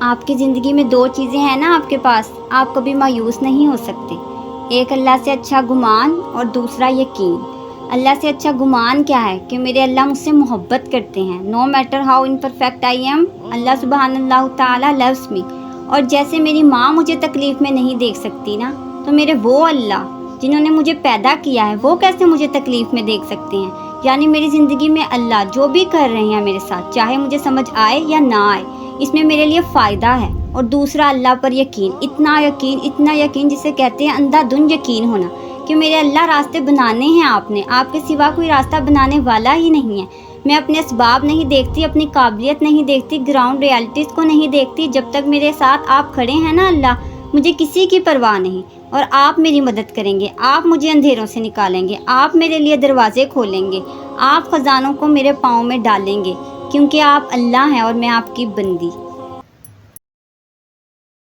آپ کی زندگی میں دو چیزیں ہیں نا آپ کے پاس، آپ کبھی مایوس نہیں ہو سکتے۔ ایک اللہ سے اچھا گمان اور دوسرا یقین۔ اللہ سے اچھا گمان کیا ہے کہ میرے اللہ مجھ سے محبت کرتے ہیں، no matter how imperfect I am, اللہ سبحان اللہ تعالیٰ لوز می۔ اور جیسے میری ماں مجھے تکلیف میں نہیں دیکھ سکتی نا، تو میرے وہ اللہ جنہوں نے مجھے پیدا کیا ہے وہ کیسے مجھے تکلیف میں دیکھ سکتے ہیں؟ یعنی میری زندگی میں اللہ جو بھی کر رہے ہیں میرے ساتھ، چاہے مجھے سمجھ آئے یا نہ آئے، اس میں میرے لیے فائدہ ہے۔ اور دوسرا اللہ پر یقین، اتنا یقین جسے کہتے ہیں اندھا دھن یقین ہونا، کہ میرے اللہ راستے بنانے ہیں آپ کے سوا کوئی راستہ بنانے والا ہی نہیں ہے۔ میں اپنے اسباب نہیں دیکھتی، اپنی قابلیت نہیں دیکھتی، گراؤنڈ ریالٹیز کو نہیں دیکھتی۔ جب تک میرے ساتھ آپ کھڑے ہیں نا اللہ، مجھے کسی کی پرواہ نہیں، اور آپ میری مدد کریں گے، آپ مجھے اندھیروں سے نکالیں گے، آپ میرے لیے دروازے کھولیں گے، آپ خزانوں کو میرے پاؤں میں ڈالیں گے، کیونکہ آپ اللہ ہیں اور میں آپ کی بندی۔